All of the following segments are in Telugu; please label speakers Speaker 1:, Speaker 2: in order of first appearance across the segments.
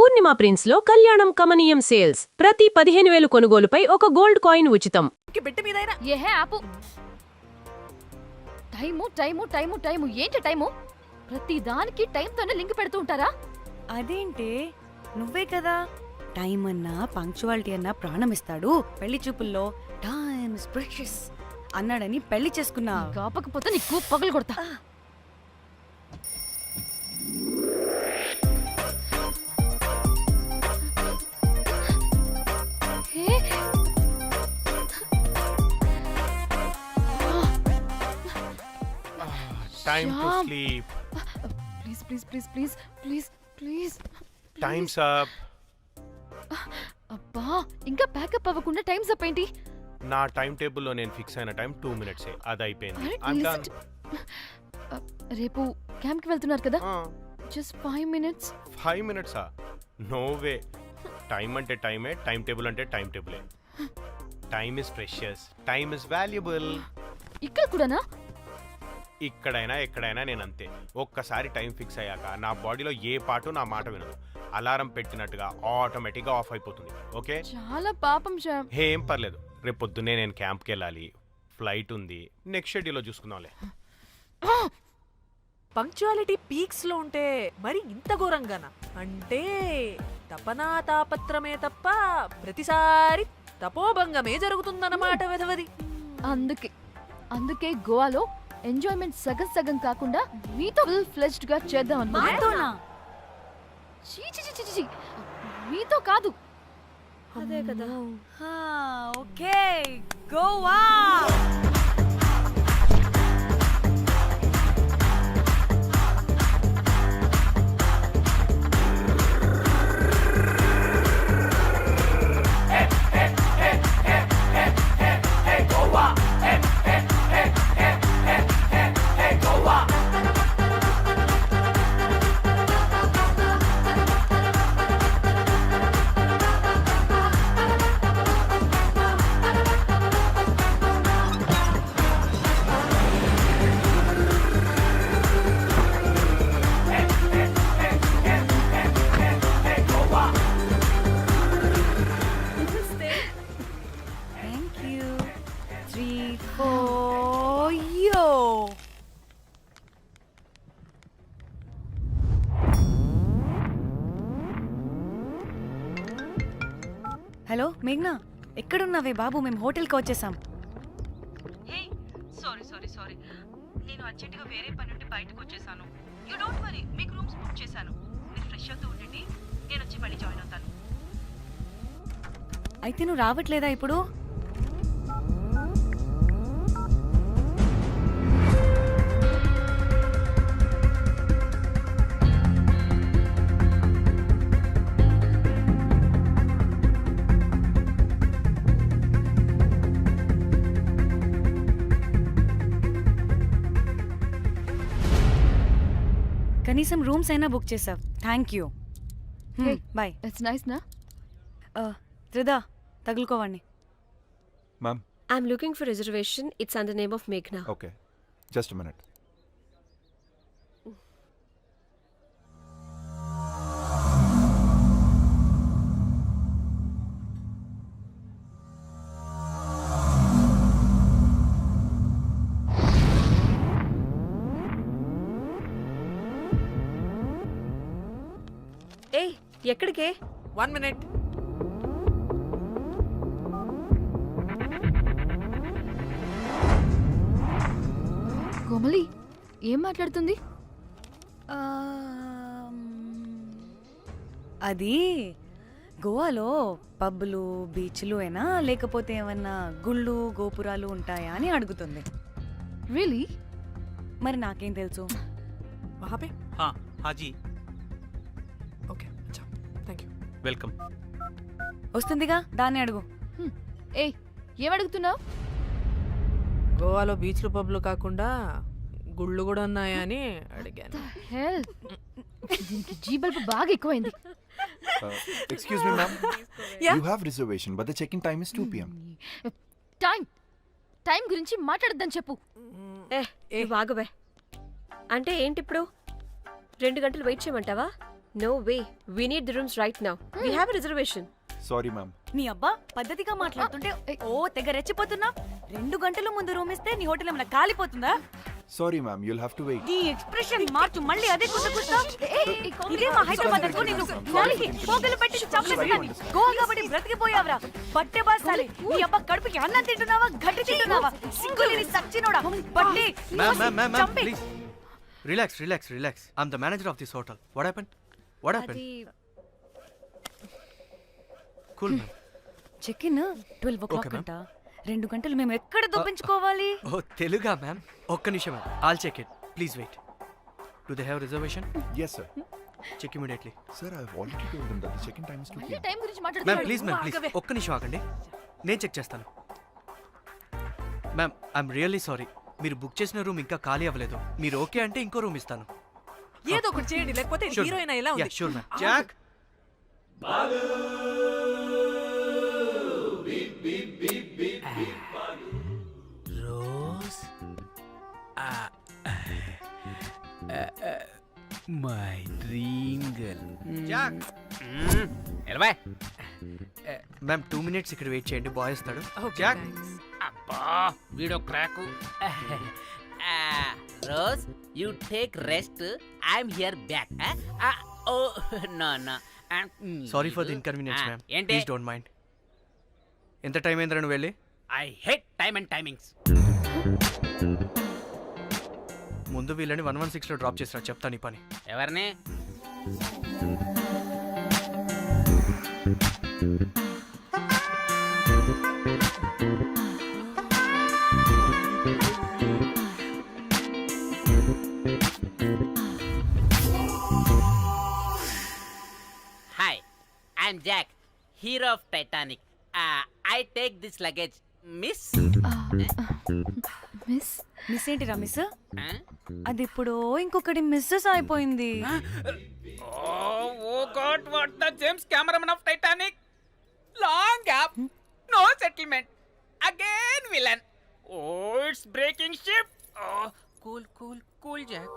Speaker 1: పూర్ణిమ ప్రిన్స్ లో కళ్యాణం కమనీయం సేల్స్. ప్రతి 15,000 కొనుగోలుపై ఒక గోల్డ్ కాయిన్ ఉచితం.
Speaker 2: ఏహే ఆపు. టైము టైము టైము టైము ఏంటి టైము? ప్రతి దానికి టైంతోనే లింక్ పెడుతూ ఉంటారా?
Speaker 3: అదేంటే నువ్వే కదా టైం అన్నా పంక్చువాలిటీ అన్నా ప్రాణం ఇస్తాడు, పెళ్లి చూపుల్లో టైమ్ ఇస్ ప్రెషియస్ అన్నాడని పెళ్లి చేసుకున్నా.
Speaker 2: కాపకపోతే నీకు పగలు కొడతా.
Speaker 4: Time to sleep.
Speaker 2: Please.
Speaker 4: Time's up.
Speaker 2: అబ్బా, ఇంకా ప్యాకప్ అవ్వకుండా టైమ్స్ అప్ ఏంటి?
Speaker 4: నా టైం టేబుల్లో నేను ఫిక్స్ అయిన టైం 2 minutes. అది అయిపోయింది.
Speaker 2: రేపు క్యాంప్ కి వెళ్తున్నారు కదా? Just 5 minutes.
Speaker 4: 5 minutes? No way. Time అంటే టైమే, టైం టేబుల్ అంటే టైం టేబులే. Time is precious, time is valuable.
Speaker 2: ఇక్కడ కూడానా?
Speaker 4: ఇక్కడైనా ఎక్కడైనా నేను అంతే. ఒక్కసారి టైం ఫిక్స్ అయ్యాక నా బాడీలో ఏ పాటు నా మాట వినదు. అలారం పెట్టినట్టుగా ఆటోమేటిక్గా ఆఫ్ అయిపోతుంది. ఓకే,
Speaker 2: చాలా పాపం శ్యామ్.
Speaker 4: ఏం పర్లేదు. రేపు పొద్దున్నే నేను క్యాంప్కి వెళ్ళాలి, ఫ్లైట్ ఉంది. నెక్స్ట్ షెడ్యూల్లో చూసుకుందాంలే.
Speaker 5: పంక్చువాలిటీ పీక్స్ లో ఉంటే మరి ఇంత ఘోరంగానా? అంటే తపనా తాపత్రమే తప్ప ప్రతిసారి తపోభంగమే జరుగుతుందన్నమాట. వెధవది.
Speaker 2: అందుకే గోవాలో ఎంజాయ్మెంట్ సగం సగం కాకుండా మీతో ఫుల్ ఫ్లెజ్డ్ గా చేద్దాం అనుకున్నా. మీతో కాదు.
Speaker 3: అదే కదా. ఓకే, గోవా. హలో మేఘ్నా, ఎక్కడున్నావే బాబు? మేము హోటల్కి వచ్చేసాం.
Speaker 6: సారీ నేను అర్జెంటుగా వేరే పని నుండి బయటకు వచ్చేసాను. యూ డోంట్ వరీ, మీకు రూమ్స్ బుక్ చేశాను. మీరు ఫ్రెష్ అవుతూ ఉండండి, నేను వచ్చి మళ్ళీ జాయిన్ అవుతాను.
Speaker 3: అయితే నువ్వు రావట్లేదా ఇప్పుడు? కనీసం రూమ్స్ అయినా బుక్ చేసావు. Thank you. Bye.
Speaker 2: It's nice నా?
Speaker 3: త్రిదా, తగులుకోవండి.
Speaker 7: Ma'am.
Speaker 1: I'm looking for reservation. It's under name of Meghna.
Speaker 7: Okay. Just a minute.
Speaker 1: ఏయ్, ఎక్కడికే?
Speaker 5: 1 minute.
Speaker 2: కోమలి ఏం మాట్లాడుతుంది?
Speaker 3: అది గోవాలో పబ్బులు బీచ్లు అయినా లేకపోతే ఏమన్నా గుళ్ళు గోపురాలు ఉంటాయా అని అడుగుతుంది.
Speaker 2: రియలీ?
Speaker 3: మరి నాకేం తెలుసు?
Speaker 5: वहाँ पे?
Speaker 8: हाँ जी,
Speaker 5: ओके, अच्छा, थैंक यू.
Speaker 8: वेलकम.
Speaker 3: వస్తుందిగా, దాన్ని అడుగు.
Speaker 2: ఏయ్, ఏం అడుగుతున్నావు?
Speaker 5: గోవాలో బీచ్లు పబ్లు కాకుండా గుళ్ళు కూడా ఉన్నాయా అని అడిగాను.
Speaker 2: హెల్, దీనికి జీ బల్బ్ బాగా ఎక్కువైంది.
Speaker 7: Excuse me, ma'am.
Speaker 5: Yeah.
Speaker 7: You have reservation, but the check-in time is 2 p.m.
Speaker 2: Time గురించి మాట్లాడద్దని చెప్పు.
Speaker 1: బాగుబే అంటే ఏంటి ఇప్పుడు? 2 గంటలు వెయిట్ చేయమంటావా? No way. We need the rooms right now. We have a reservation.
Speaker 7: Sorry, ma'am.
Speaker 3: నీ అబ్బా పద్ధతిగా మాట్లాడుతుంటే ఓ తెగ రెచ్చిపోతున్నా. 2 గంటల ముందు రూమ్ ఇస్తే నీ హోటల్ ఏమైనా కాలిపోతుందా?
Speaker 7: Sorry, ma'am. You'll have to wait.
Speaker 3: నీ ఎక్స్ప్రెషన్ మార్చు, మళ్ళీ అదే కుసకుసా. ఇదే మా హైదరాబాద్ అనుకో. నిన్ను గాలికి పోగలు పెట్టి చంపేస్తాను. గోవా కాబట్టి బ్రతికిపోయావరా బట్టే బాసాలి. నీ అబ్బా కడుపుకి అన్నం తింటున్నావా, గడ్డి తింటున్నావా? సింగులిని సచ్చినోడా బట్టే.
Speaker 8: Ma'am, please. Relax. I'm the manager of this hotel. What happened? Cool, ma'am.
Speaker 3: Check in 12 o'clock
Speaker 8: Okay, ma'am.
Speaker 3: అంట. 2 గంటలు మేము ఎక్కడ దొప్పించుకోవాలి?
Speaker 8: Oh, Teluga, ma'am. ఒక్క నిమిషం, ma'am. I'll check it. Please wait. Do they have reservation?
Speaker 7: Yes, sir.
Speaker 8: Check immediately.
Speaker 7: Sir, I've already told them that the check-in time is 2 p.m.
Speaker 2: Time గురించి
Speaker 8: Ma'am,
Speaker 2: మాట్లాడుతున్నాడు.
Speaker 8: please. ఒక్క నిమిషం ఆగండి. నేను చెక్ చేస్తాను. Ma'am, I'm really sorry. మీరు బుక్ చేసిన రూమ్ ఇంకా ఖాళీ అవ్వలేదు. మీరు ఓకే అంటే ఇంకో రూమ్ ఇస్తాను.
Speaker 5: ఏదో ఒకటి చేయండి, లేకపోతే హీరోయిన్ ఎలా ఉంది?
Speaker 8: Sure ma'am. Jack,
Speaker 9: Rose, my dream girl.
Speaker 8: Jack.
Speaker 9: ఎలవా
Speaker 8: మ్యామ్ 2 minutes ఇక్కడ వెయిట్ చేయండి, బాయ్ వస్తాడు.
Speaker 5: Okay,
Speaker 8: Jack.
Speaker 5: thanks.
Speaker 9: అబ్బా వీడో crack. Rose you take rest, I'm here back. Oh no
Speaker 8: sorry for the inconvenience ma'am.
Speaker 9: ఏంటి?
Speaker 8: Please don't mind. ఎంత టైం అయిందిరా నువ్వు వెళ్ళి?
Speaker 9: I hate time and timings.
Speaker 8: ముందు వీళ్ళని 116లో డ్రాప్ చేసిరా, చెప్తాను ఈ పని.
Speaker 9: ఎవరిని? Hi, I'm Jack, hero of Titanic. I take this luggage miss.
Speaker 3: Miss ఏంటిరా మిస్? అది ఇప్పుడు ఇంకొకటి మిస్సెస్ అయిపోయింది.
Speaker 9: Oh God, what the James Cameron of Titanic? Long gap, no settlement. Again villain. Oh, it's breaking ship. Oh, cool, Jack.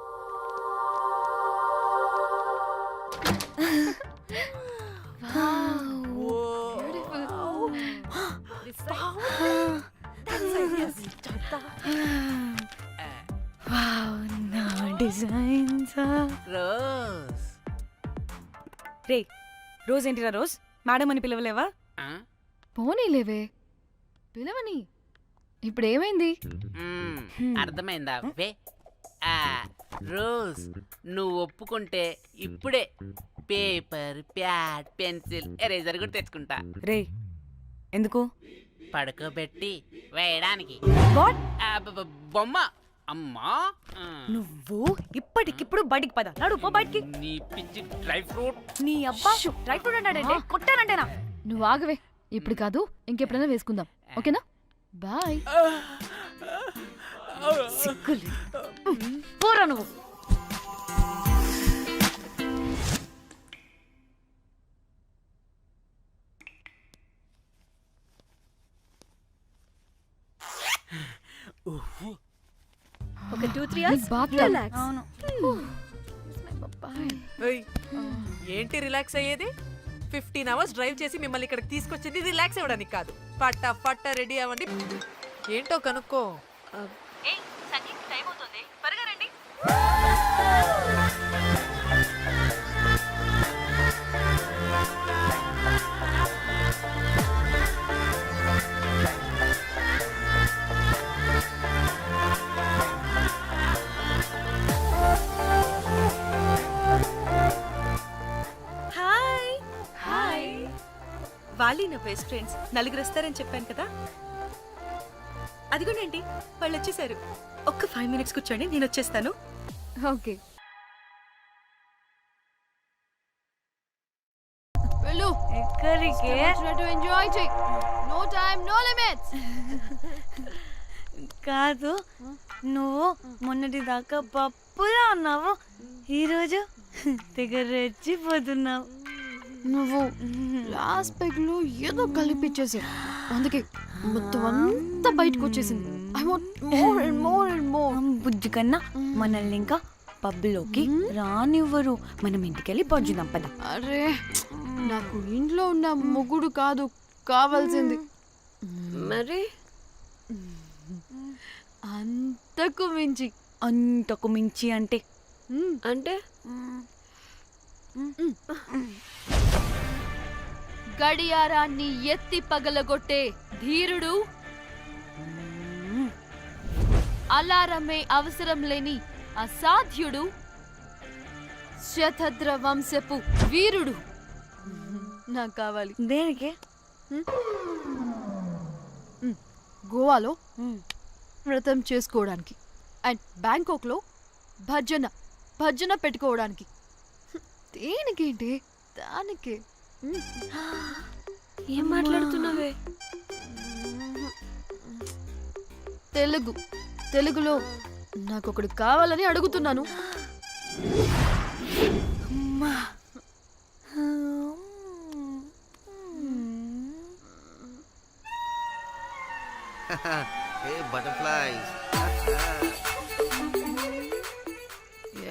Speaker 3: నా డిజైన్స్.
Speaker 9: Rose.
Speaker 3: రే రోజ్ ఏంటిరా రోజ్? మేడం అని పిలవలేవా?
Speaker 2: పోనీలేవే పిలవని. ఇప్పుడు ఏమైంది?
Speaker 9: అర్థమైందా? వే రోజ్, నువ్వు ఒప్పుకుంటే ఇప్పుడే పేపర్, ప్యాడ్, పెన్సిల్, ఎరేజర్ కూడా తెచ్చుకుంటా.
Speaker 3: రే ఎందుకు?
Speaker 9: పడుకోబెట్టి వేయడానికి.
Speaker 3: వాట్?
Speaker 9: బొమ్మ. అమ్మా,
Speaker 3: నువ్వు ఇప్పటికిప్పుడు బయటికి పద. నడు పో బయటికి.
Speaker 9: నీ పిచ్చి డ్రై ఫ్రూట్.
Speaker 3: నీ అబ్బా డ్రై ఫ్రూట్ అన్నాడంటే కొట్టానంటేనా?
Speaker 2: నువ్వు ఆగవే, ఇప్పుడు కాదు ఇంకెప్పుడైనా వేసుకుందాం, ఓకేనా? బాయ్.
Speaker 3: సిగ్గులు పోరా నువ్వు.
Speaker 1: ఒక 2-3 hours
Speaker 2: relax.
Speaker 3: అవును.
Speaker 5: ఏయ్, ఏంటి రిలాక్స్ అయ్యేది? 15 hours డ్రైవ్ చేసి మిమ్మల్ని ఇక్కడికి తీసుకొచ్చింది రిలాక్స్ అవ్వడానికి కాదు. ఫట్ట రెడీ అవ్వండి. ఏంటో కనుక్కో.
Speaker 6: ఏయ్ సంగీత్, టైం అవుతుంది, త్వరగా రండి. హాయ్. వాళ్ళీ నా బెస్ట్ ఫ్రెండ్స్. 4 వస్తారని చెప్పాను కదా, అదిగోనండి వాళ్ళు వచ్చేసారు. ఒక్క 5 minutes కూర్చోండి, నేను వచ్చేస్తాను.
Speaker 2: ఓకే వెళ్ళు.
Speaker 3: ఎక్కడికే?
Speaker 2: ఎంజాయ్ చెయ్. No time no limits.
Speaker 3: కాదు, నువ్వు మొన్నటి దాకా పప్పులా ఉన్నావు, ఈరోజు తెగ రెచ్చిపోతున్నావు.
Speaker 2: నువ్వు లాస్ట్ పెగ్ లో ఏదో కలిపిచ్చేసి, అందుకే మొత్తం అంతా బయటకు వచ్చేసింది. I want more and more and more.
Speaker 3: బుజ్జి కన్నా మనల్ని ఇంకా పబ్లోకి రానివ్వరు. మనం ఇంటికెళ్ళి భోజనం పద.
Speaker 2: అరే నాకు ఇంట్లో ఉన్న మొగుడు కాదు కావాల్సింది.
Speaker 1: మరి
Speaker 2: అంతకు మించి.
Speaker 3: అంతకు మించి అంటే
Speaker 1: అంటే
Speaker 2: గడియారాన్ని ఎత్తి పగలగొట్టే ధీరుడు, అలారమే అవసరం లేని అసాధ్యుడు, శతద్ర వంశపు వీరుడు నాకు కావాలి.
Speaker 3: దేనికి?
Speaker 2: గోవాలో వ్రతం చేసుకోవడానికి అండ్ బ్యాంకాక్లో భజన పెట్టుకోవడానికి. దేనికేంటి? దానికి.
Speaker 1: ఏం మాట్లాడుతున్నావే?
Speaker 2: తెలుగులో నాకొకడు కావాలని అడుగుతున్నాను.
Speaker 10: బటర్ఫ్లైస్.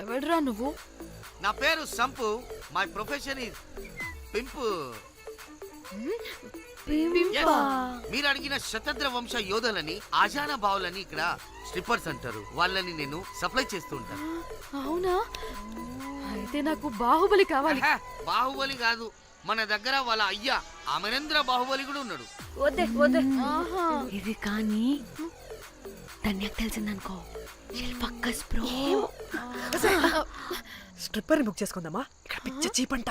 Speaker 2: ఎవడ్రా నువ్వు?
Speaker 10: నా పేరు Sampu. My profession is pimp. Yes. మీరు అడిగిన శతద్ర వంశ యోధులని ఆజానా బావులని ఇక్కడ స్ట్రిప్పర్స్ అంటారు. వాళ్ళని నేను సప్లై చేస్తూ ఉంటాను.
Speaker 2: అవునా? అయితే నాకు బాహుబలి కావాలి.
Speaker 10: బాహుబలి కాదు, మన దగ్గర వాళ్ళ అయ్యా అమరేంద్ర బాహుబలి కూడా ఉన్నాడు.
Speaker 1: వద్దే
Speaker 3: ఇది కానీ ధన్యకు తెలిసిందనుకో, ఫక్కస్ బ్రో.
Speaker 5: స్ట్రిప్పర్ బుక్ చేసుకుందామా? ఇక్కడ పిచ్చ చీపంట.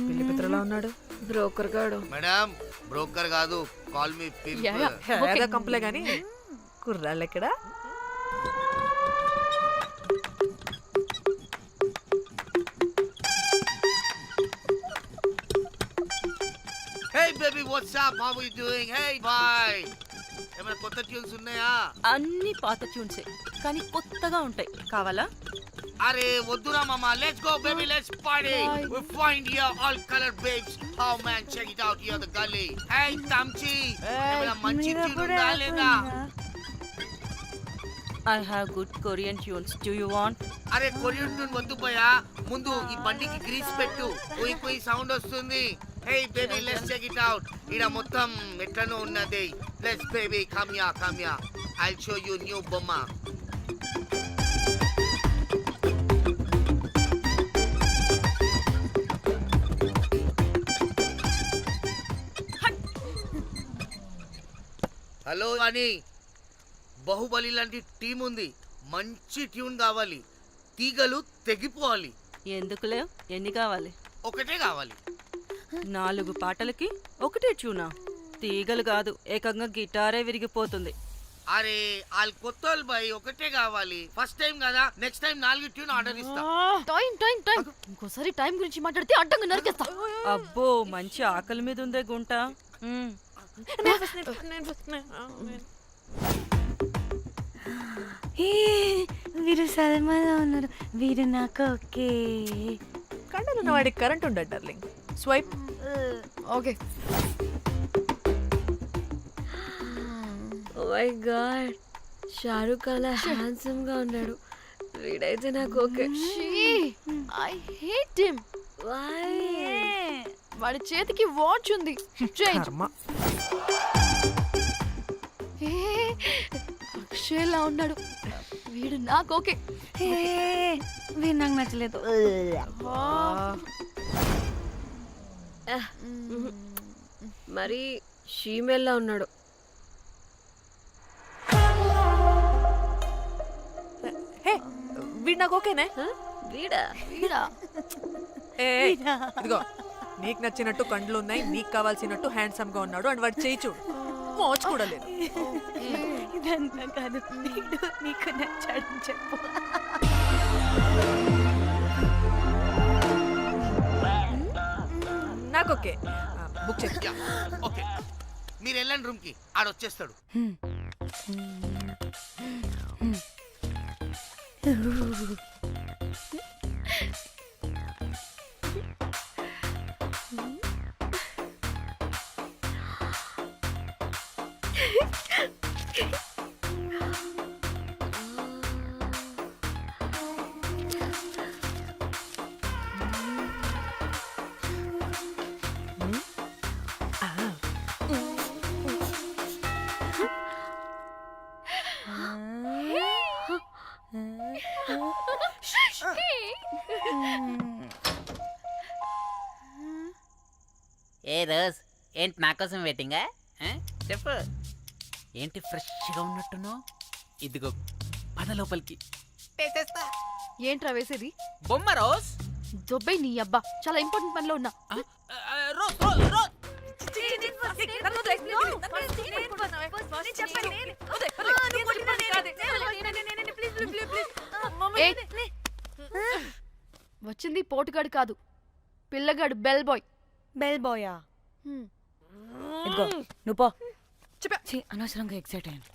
Speaker 5: పిల్లి పిత్రలా ఉన్నాడు.
Speaker 1: బ్రోకర్ గాడు.
Speaker 10: మేడం బ్రోకర్ కాదు, కాల్ మీ
Speaker 5: ఏదో కంపలే గాని కుర్రాళ్ళు ఎక్కడ?
Speaker 10: Hey baby, what's up? How are you doing? Hey, bye. ఏమైనా కొత్త ట్యూన్స్ ఉన్నాయా?
Speaker 6: అన్ని పాత ట్యూన్సే కానీ కొత్తగా ఉంటాయి. కావాలా?
Speaker 10: అరే వద్దురా మామ. Let's go baby, let's party. We find here all color babes. Oh man, check it out here the gully. Hey Tamchi, ఏమైనా మంచి ట్యూన్ ఉందా లేదా?
Speaker 6: I have good Korean tunes. Do you want?
Speaker 10: అరే కొరియన్ ట్యూన్ వద్దు పోయా, ముందు ఈ బండికి గ్రీస్ పెట్టు. కుయ్ కుయ్ సౌండ్ వస్తుంది. Hey baby, let's check it out. ఇడ మొత్తం ఎట్లనో ఉన్నది. Let's baby, come here. I'll show you new బొమ్మ. హలో అని బాహుబలి లాంటి టీం ఉంది. మంచి ట్యూన్ కావాలి. తీగలు తెగిపోవాలి.
Speaker 6: ఎందుకులే? ఎన్ని కావాలి?
Speaker 10: ఒకటే కావాలి.
Speaker 6: 4 పాటలకి ఒకటే ట్యూనా? తీగలు కాదు, ఏకంగా గిటారే విరిగిపోతుంది.
Speaker 10: అరే వాళ్ళు కొత్త వాళ్ళు బాయ్, ఒకటే కావాలి. ఫస్ట్ టైం కదా, నెక్స్ట్ టైం 4 ట్యూన్ ఆర్డర్ ఇస్తా.
Speaker 2: టైం ఇంకోసారి టైం గురించి మాట్లాడితే అడ్డంగా నరికేస్తా.
Speaker 6: అబ్బో మంచి ఆకలి మీద ఉందే గుంట.
Speaker 3: వీరు సల్మాలో ఉన్నారు. వీరు నాకు ఓకే.
Speaker 5: కండలున్న వాడికి కరెంట్ ఉండదు darling. Swipe.
Speaker 2: Okay.
Speaker 1: Oh my god, Shahrukh అలా హ్యాండ్సమ్ గా ఉన్నాడు. వీడైతే నాకు okay.
Speaker 2: I hate him.
Speaker 1: Why?
Speaker 2: వాడి చేతికి వాచ్ ఉంది. అక్షయ్లా ఉన్నాడు. వీడు నాకు ఓకే.
Speaker 3: వీరు నాకు నచ్చలేదు.
Speaker 1: మరి షీమేల్లా ఉన్నాడు.
Speaker 5: వీడు నాకు ఓకేనే.
Speaker 1: వీడా?
Speaker 5: ఇదిగో, నీకు నచ్చినట్టు కండ్లు ఉన్నాయి, నీకు కావాల్సినట్టు హ్యాండ్సమ్ గా ఉన్నాడు. అండ్ వాడు చేయి చూడు, మోచు కూడా లేదు.
Speaker 3: ఇదంతా కాదు, నీకు నచ్చాడని చెప్పు.
Speaker 5: నాకు ఓకే. బుక్ చేసి.
Speaker 10: ఓకే, మీరు వెళ్ళండి రూమ్ కి, ఆడొచ్చేస్తాడు.
Speaker 9: ఏ రోజ్ ఏంటి నా కోసం వెయిటింగా చెప్పు ఏంటి ఫ్రెష్గా ఉన్నట్టున్నావు ఇదిగో పద లోపలికి వేసేస్తా
Speaker 2: ఏంట్రా వేసేది?
Speaker 5: బొమ్మ రోజ్.
Speaker 2: దొబ్బై నీ అబ్బా, చాలా ఇంపార్టెంట్ పనిలో ఉన్నా.
Speaker 5: Rose rose rose.
Speaker 2: వచ్చింది పోటుగాడు కాదు, పిల్లగాడు బెల్ బాయ్.
Speaker 3: బెల్ బాయా? ఇదిగో నువ్వు పో. ఛీ, అనవసరంగా ఎక్సైట్ అయ్యాను.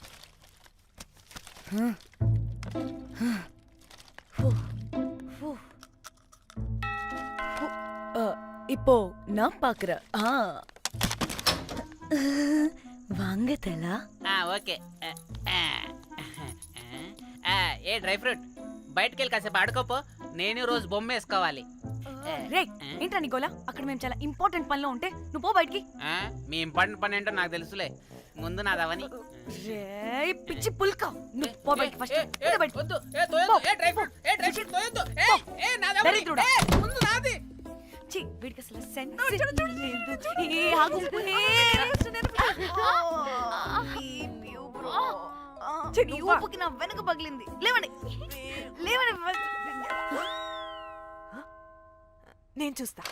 Speaker 3: இப்போ நான் பாக்குறேன். வாங்க தலா.
Speaker 9: ఓకే ఏ డ్రై ఫ్రూట్ బయటకు వెళ్ళి కాసేపు ఆడుకోపో, నేను రోజు బొమ్మ వేసుకోవాలి.
Speaker 3: రే ఏంట్రా నీ గోలా? అక్కడ మేము చాలా ఇంపార్టెంట్ పనిలో ఉంటే నువ్వు పో బయటికి.
Speaker 9: మీ ఇంపార్టెంట్ పని ఏంటో నాకు తెలుసులే, ముందు నాదవని.
Speaker 3: రే పిచ్చి పుల్క, నువ్వు పో బయటికి ఫస్ట్. దరిద్రుడా. ఛీ, వీడికి అసలు సెన్స్ లేదు. ఏ ఆగు. నీ ఊపుకి నా వెనక పగిలింది. లేవండి లేవండి. నేను చూస్తా.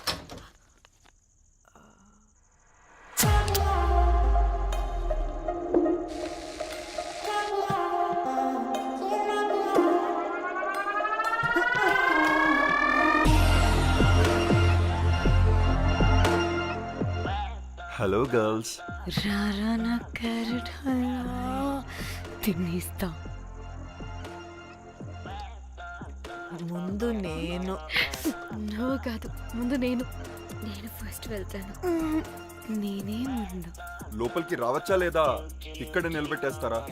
Speaker 7: Hello, girls.
Speaker 3: రారా నా క్యారెట్ హల్వా తినేస్తా.
Speaker 5: ముందు నేను.
Speaker 2: నువ్వు కాదు, ముందు నేను.
Speaker 3: నేను ఫస్ట్ వెళ్తాను. నేనే ముందు.
Speaker 7: లోపలికి రావచ్చా లేదా ఇక్కడ నిలబెట్టేస్తారా?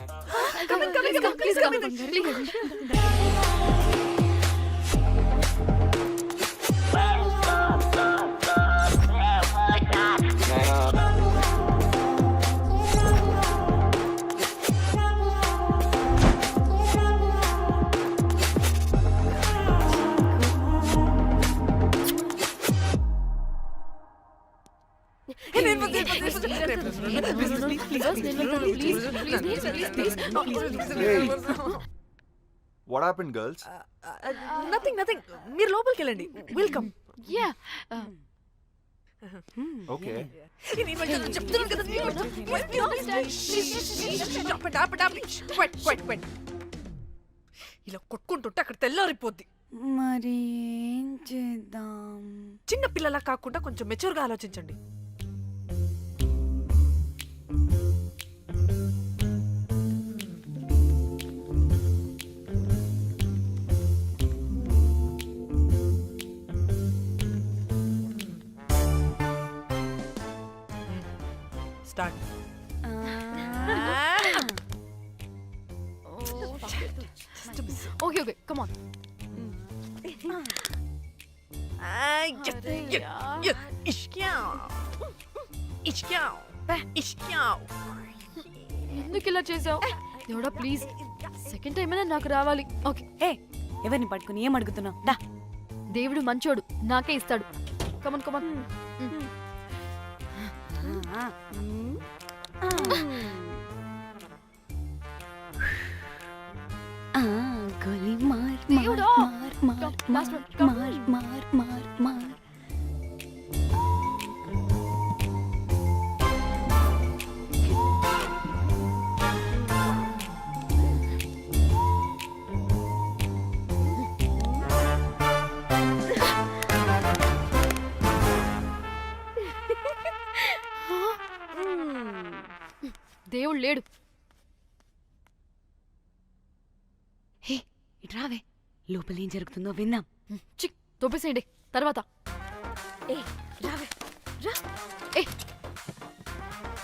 Speaker 7: What happened, girls?
Speaker 5: Nothing nothing. మీరు లోపలికి వెళ్ళండి. వెల్కమ్.
Speaker 2: Yeah,
Speaker 7: Okay.
Speaker 5: ఇలా కొట్టుకుంటుంటే అక్కడ తెల్లారిపోద్ది.
Speaker 3: మరి ఏం చేద్దాం?
Speaker 5: చిన్న పిల్లలా కాకుండా కొంచెం మెచ్యూర్గా ఆలోచించండి. Start.
Speaker 2: Okay okay, come on. ఎందుకు ఇలా చేసావు? దేవుడా ప్లీజ్, సెకండ్ టైం అయినా నాకు రావాలి. ఓకే.
Speaker 3: ఏ ఎవరిని పట్టుకుని ఏం అడుగుతున్నావు? దా.
Speaker 2: దేవుడు మంచోడు, నాకే ఇస్తాడు. Come on come on.
Speaker 3: గోలీ మార్
Speaker 2: దేవుడా.
Speaker 3: మార్ మార్
Speaker 2: Last one,
Speaker 3: మార్
Speaker 2: come.
Speaker 3: మార్ మార్ మార్.
Speaker 2: దేవుడు లేడు.
Speaker 3: హే ఇటు రావే, లోపల ఏం జరుగుతుందో విందాం.
Speaker 2: చిక్ తోపేసేయండి తర్వాత.
Speaker 3: ఏ రావే రా.
Speaker 2: ఏ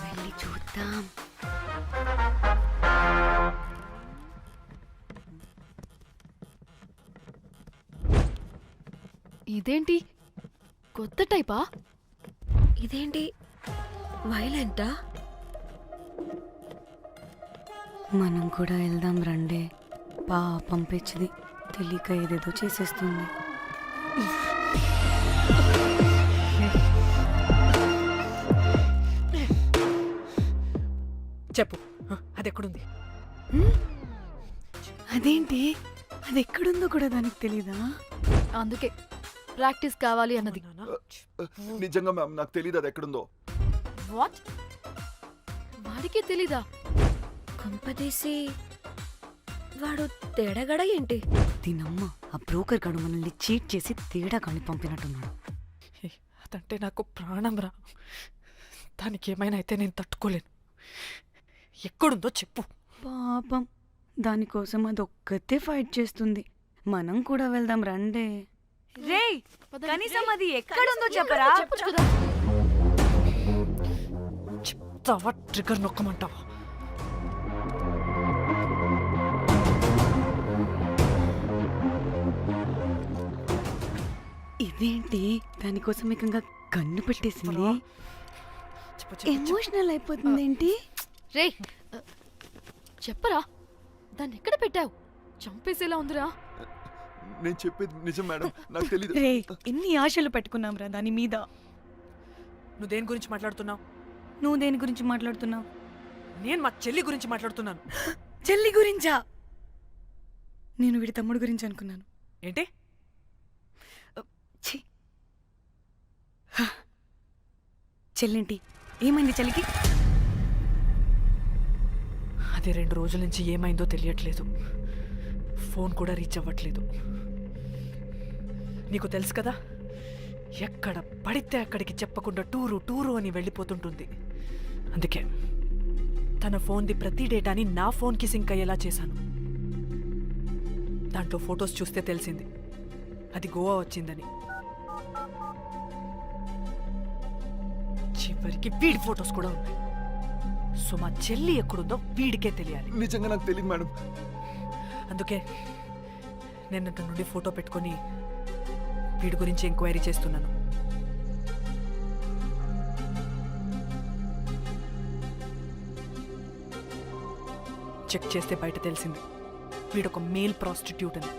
Speaker 3: వెళ్ళి చూద్దాం.
Speaker 2: ఇదేంటి కొత్త టైపా?
Speaker 3: ఇదేంటి వైలెంటా? మనం కూడా వెళ్దాం రండి. పాపం పిచ్చిది తెలియక ఏదేదో చేసేస్తుంది.
Speaker 5: చెప్పు అది ఎక్కడుంది?
Speaker 3: అదేంటి, అది ఎక్కడుందో కూడా దానికి తెలీదా?
Speaker 2: అందుకే ప్రాక్టీస్ కావాలి అన్నది.
Speaker 7: నిజంగా మ్యామ్ నాకు తెలియదు అది ఎక్కడుందో.
Speaker 2: వాట్? వాడికి తెలీదా?
Speaker 3: కొంపదీసి వాడు తేడాగడ ఏంటి? దీనమ్మ ఆ బ్రోకర్ గాడు మనల్ని చీట్ చేసి తేడాగాని పంపినట్టున్నాడు.
Speaker 5: అదంటే నాకు ప్రాణం రా. దానికి ఏమైనా అయితే నేను తట్టుకోలేను. ఎక్కడుందో చెప్పు.
Speaker 3: పాపం దానికోసం అది ఒక్కతే ఫైట్ చేస్తుంది. మనం కూడా వెళ్దాం రండే.
Speaker 2: రేయ్,
Speaker 3: కనీసం అది ఎక్కడుందో చెప్పరా?
Speaker 2: చెప్పొచ్చు కదా.
Speaker 5: చెప్తావా? ట్రిగర్ నొక్కమంటావా?
Speaker 3: ఇదేంటి దానికోసం ఏకంగా కన్ను పెట్టేసింది.
Speaker 5: చెప్పు, చెప్పు, చెప్పు.
Speaker 3: ఎమోషనల్ అయిపోతుంది ఏంటి?
Speaker 2: రేయ్, చెప్పరా, దాన్ని ఎక్కడ పెట్టావు? చంపేసేలా ఉందిరా.
Speaker 7: నేను చెప్పేది నిజం మేడం, నాకు తెలియదు.
Speaker 3: రే, ఎన్ని ఆశలు పెట్టుకున్నాం రా దాని మీద.
Speaker 5: నువ్వు దేని గురించి మాట్లాడుతున్నావు?
Speaker 3: నువ్వు దేని గురించి మాట్లాడుతున్నావు?
Speaker 5: నేను మా చెల్లి గురించి మాట్లాడుతున్నాను.
Speaker 3: చెల్లి గురించా? నేను వీడి తమ్ముడు గురించి అనుకున్నాను.
Speaker 5: ఏంటి?
Speaker 3: ఛీ. చెల్లింటి ఏమైంది చెల్లికి?
Speaker 5: అది 2 రోజుల నుంచి ఏమైందో తెలియట్లేదు. ఫోన్ కూడా రీచ్ అవ్వట్లేదు. నీకు తెలుసు కదా, ఎక్కడ పడితే అక్కడికి చెప్పకుండా టూరు టూరు అని వెళ్ళిపోతుంటుంది. అందుకే తన ఫోన్ది ప్రతి డేటాని నా ఫోన్కి సింక్ అయ్యేలా చేశాను. దాంట్లో ఫొటోస్ చూస్తే తెలిసింది అది గోవా వచ్చిందని. చివరికి వీడి ఫొటోస్ కూడా ఉన్నాయి. సో మా చెల్లి ఎక్కడుందో వీడికే తెలియాలి.
Speaker 7: నిజంగా నాకు తెలియదు మేడం.
Speaker 5: అందుకే నేను అక్కడ నుండి ఫోటో పెట్టుకొని వీడి గురించి ఎంక్వైరీ చేస్తున్నాను. చెక్ చేస్తే బయట తెలిసింది వీడొక మేల్ ప్రాస్టిట్యూట్ అని.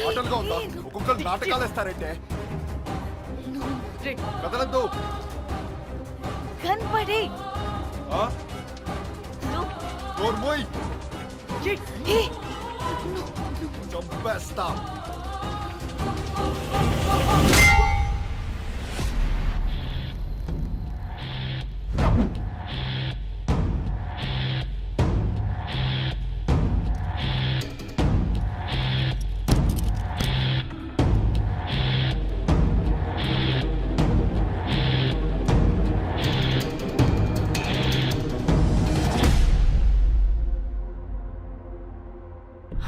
Speaker 7: ఆటలుగా ఉందా? ఒక్కొక్కరు నాటకాలు వేస్తారంటే కదలద్దు.
Speaker 3: కనపడి
Speaker 7: చంపేస్తా.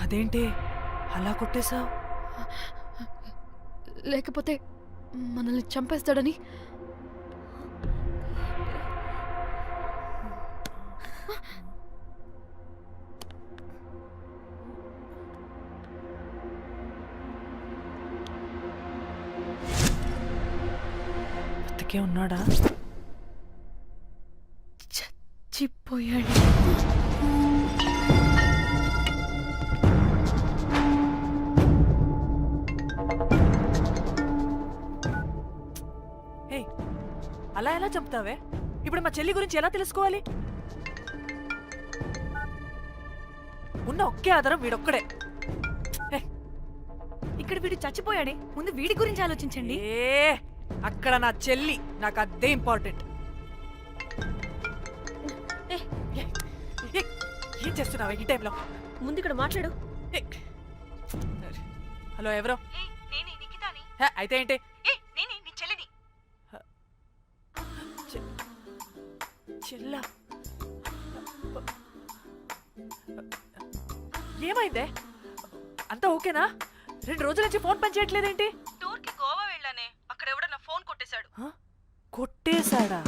Speaker 5: అదేంటి అలా కొట్టేశావు?
Speaker 2: లేకపోతే మనల్ని చంపేస్తాడని.
Speaker 5: బతికే ఉన్నాడా?
Speaker 3: చచ్చిపోయాడు.
Speaker 5: అలా ఎలా చంపుతావే? ఇప్పుడు మా చెల్లి గురించి ఎలా తెలుసుకోవాలి? ఉన్న ఒకే ఆధారం వీడొక్కడే.
Speaker 3: ఇక్కడ వీడు చచ్చిపోయాడే, ముందు వీడి గురించి ఆలోచించండి.
Speaker 5: అక్కడ నా చెల్లి, నాకు అదే ఇంపార్టెంట్. ఏం చేస్తున్నావే ఈ టైంలో?
Speaker 1: ముందు ఇక్కడ మాట్లాడు.
Speaker 5: హలో, ఎవరో?
Speaker 6: నేనే నిఖితాని.
Speaker 5: అయితే ఏంటి?
Speaker 6: నేనే నీ చెల్లిని.
Speaker 5: చెల్లా, ఏమైందే? అంతా ఓకేనా? 2 రోజుల నుంచి ఫోన్ పని చేయట్లేదేంటి?
Speaker 6: టూర్ కి గోవా వెళ్ళానే, అక్కడ ఎవడో నా ఫోన్ కొట్టేశాడు.
Speaker 5: కొట్టేశాడా?